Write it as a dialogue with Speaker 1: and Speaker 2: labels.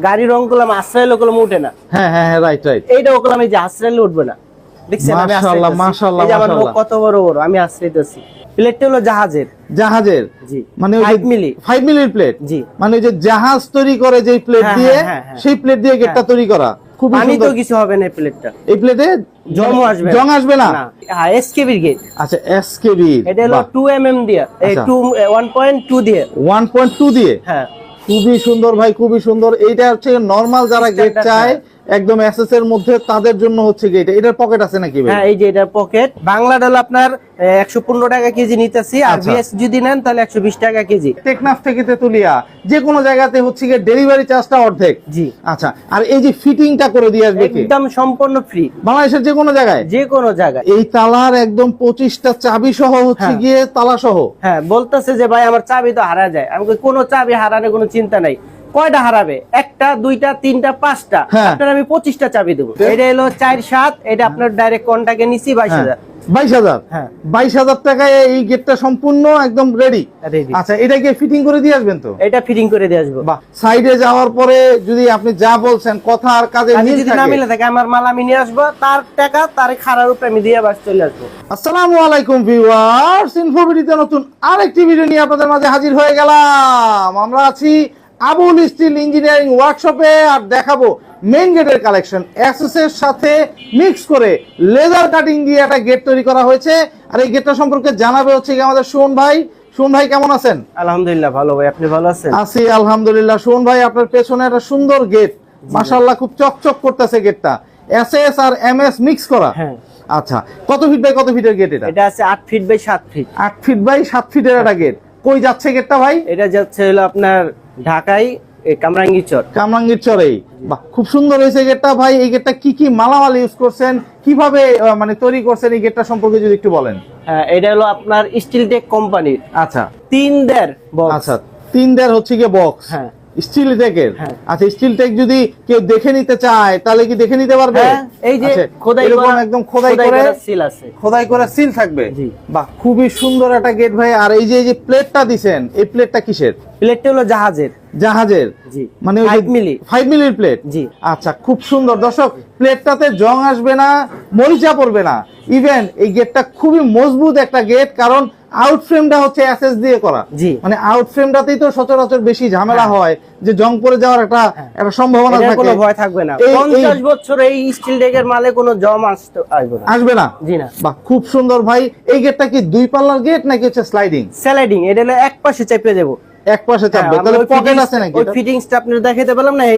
Speaker 1: গাড়ি রং করলাম আশ্রয় কলম উঠে না।
Speaker 2: হ্যাঁ হ্যাঁ হ্যাঁ, রাইট রাইট।
Speaker 1: এইটাও করলাম এই যে আশ্রয় উঠবে না, দেখছেন?
Speaker 2: মাশাআল্লাহ মাশাআল্লাহ
Speaker 1: এই যে আমার
Speaker 2: মাশাআল্লাহ,
Speaker 1: কত বড় বড়, আমি আশ্রয়তেছি। প্লেটটা হলো জাহাজের।
Speaker 2: জাহাজের?
Speaker 1: জি,
Speaker 2: মানে
Speaker 1: 5 মিলি।
Speaker 2: 5 মিলির প্লেট?
Speaker 1: জি,
Speaker 2: মানে ওই যে জাহাজ তৈরি করে যে প্লেট দিয়ে, সেই প্লেট দিয়ে গেটটা তৈরি করা। খুব
Speaker 1: পানি তো
Speaker 2: সুন্দর।
Speaker 1: কিছু হবে না এই প্লেটটা।
Speaker 2: এই প্লেটে জং আসবে না?
Speaker 1: হ্যাঁ, এসকেবির গেট।
Speaker 2: আচ্ছা, এসকেবি।
Speaker 1: এটা হলো 2 mm দিয়ে, এই 1.2 দিয়ে।
Speaker 2: 1.2 দিয়ে?
Speaker 1: হ্যাঁ,
Speaker 2: খুবই সুন্দর ভাই, খুবই সুন্দর। এইটা হচ্ছে নরমাল যারা গেট চায় একদম এসএস এর মধ্যে, তাদের জন্য হচ্ছে গেট। এটার পকেট আছে নাকি ভাই?
Speaker 1: হ্যাঁ, এই যে এটার পকেট। বাংলা ডাল আপনার 115 টাকা কেজি নিতেছি, আর বিএস যদি নেন তাহলে 120 টাকা কেজি।
Speaker 2: টেকনাফ থেকে তেতুলিয়া যে কোনো জায়গাতে হচ্ছে গিয়ে ডেলিভারি চার্জটা অর্ধেক?
Speaker 1: জি।
Speaker 2: আচ্ছা, আর এই যে ফিটিংটা করে দিয়ে আসবে কি?
Speaker 1: একদম সম্পূর্ণ ফ্রি,
Speaker 2: বাংলাদেশের যে কোনো জায়গায়?
Speaker 1: যে কোনো জায়গায়।
Speaker 2: এই তালার একদম 25টা চাবি সহ হচ্ছে গিয়ে তালা সহ?
Speaker 1: হ্যাঁ, বলতেছে যে ভাই আমার চাবি তো হারা যায়। আমি কই কোনো চাবি হারানোর কোনো চিন্তা নাই। কয়টা হারাবে? একটা, দুইটা, তিনটা, পাঁচটা। আপনার আমি 25টা চাবি দেবো। এটা হলো 4/7। এটা আপনার ডাইরেক্ট কন্টাক্টে নিছি 22,000।
Speaker 2: 22,000?
Speaker 1: হ্যাঁ,
Speaker 2: 22,000 টাকায় এই গেটটা সম্পূর্ণ একদম রেডি। আচ্ছা, এটাকে ফিটিং করে দিয়ে আসবেন তো?
Speaker 1: এটা ফিটিং করে দিয়ে আসবো।
Speaker 2: বাহ। সাইডে যাওয়ার পরে যদি আপনি যা বলছেন কথা আর কাজে মিল
Speaker 1: যদি না মিলে থাকে, আমার মাল আমি নিয়ে আসবো, তার টাকা তার খারার উপরে আমি দিয়ে বাস চলে আসবো।
Speaker 2: আসসালামু আলাইকুম ভিউয়ার্স, ইনফোভিডিতে নতুন আরেকটি ভিডিও নিয়ে আপনাদের মাঝে হাজির হয়ে গেলাম। আমরা আছি আবুল স্টিল ইঞ্জিনিয়ারিং ওয়ার্কশপে, আর দেখাবো মেইন গেটের কালেকশন। এসএস এর সাথে মিক্স করে লেজার কাটিং দিয়ে একটা গেট তৈরি করা হয়েছে। আর এই গেটটা সম্পর্কে জানাবে হচ্ছে কি আমাদের সুমন ভাই। সুমন ভাই, কেমন আছেন?
Speaker 1: আলহামদুলিল্লাহ ভালো ভাই, আপনি ভালো আছেন?
Speaker 2: আছি আলহামদুলিল্লাহ। সুমন ভাই, আপনার পেছনে একটা সুন্দর গেট, মাশাআল্লাহ খুব চকচক করতেছে গেটটা, এসএস আর এমএস মিক্স করা।
Speaker 1: হ্যাঁ।
Speaker 2: আচ্ছা, কত ফিট বাই কত ফিটের গেট এটা?
Speaker 1: এটা আছে 8 feet by 7 feet.
Speaker 2: 8 feet by 7 ফিটের একটা গেট। কই যাচ্ছে গেটটা ভাই?
Speaker 1: এটা যাচ্ছে হলো আপনার ঢাকায় কামরাঙ্গীরচর।
Speaker 2: কামরাঙ্গীরচরেই? বাহ, খুব সুন্দর হয়েছে গেটটা ভাই। এই গেটটা কি কি মালামাল ইউজ করছেন, কিভাবে মানে তৈরি করছেন, এই গেটটা সম্পর্কে যদি একটু বলেন।
Speaker 1: হ্যাঁ, এটা হলো আপনার স্টিল টেক কোম্পানির।
Speaker 2: আচ্ছা,
Speaker 1: 3.5 বক্স।
Speaker 2: আচ্ছা, 3.5 হচ্ছে কি বক্স?
Speaker 1: হ্যাঁ,
Speaker 2: স্টিল টেকের। আচ্ছা, স্টিল টেক যদি কেউ দেখে নিতে চায় তাহলে কি দেখে নিতে পারবে?
Speaker 1: হ্যাঁ, এই যে খোদাই করা,
Speaker 2: একদম খোদাই করে
Speaker 1: সিল আছে,
Speaker 2: খোদাই করে সিল থাকবে।
Speaker 1: জি।
Speaker 2: বাহ, খুবই সুন্দর একটা গেট ভাই। আর এই যে প্লেটটা দিবেন, এই প্লেটটা কিসের?
Speaker 1: প্লেটটা হলো জাহাজের।
Speaker 2: জাহাজের?
Speaker 1: জি,
Speaker 2: মানে
Speaker 1: 5 মিলি।
Speaker 2: 5 মিলির প্লেট?
Speaker 1: জি।
Speaker 2: আচ্ছা, খুব সুন্দর। দর্শক, প্লেটটাতে জং আসবে না, মরিচা পড়বে না। ইভেন এই গেটটা খুবই মজবুত একটা গেট, কারণ আউট ফ্রেমটা হচ্ছে এসএস দিয়ে করা।
Speaker 1: জি।
Speaker 2: মানে আউট ফ্রেমটাতেই তো সচরাচর বেশি ঝামেলা হয়, যে জং পড়ে যাওয়ার একটা সম্ভাবনা থাকে।
Speaker 1: কোনো ভয় থাকবে না। 50 বছর এই স্টিল টেকের মালে কোনো জং আসবে না। জি না।
Speaker 2: বাহ, খুব সুন্দর ভাই। এই গেটটা কি 2 পাল্লার গেট নাকি হচ্ছে স্লাইডিং?
Speaker 1: স্লাইডিং। এটা হলো এক পাশে চেপে দেবো।
Speaker 2: এক পাশে চাপবে, তাহলে পকেট আছে নাকি?
Speaker 1: ওই ফিটিংসটা আপনারা দেখাতে পারলাম না।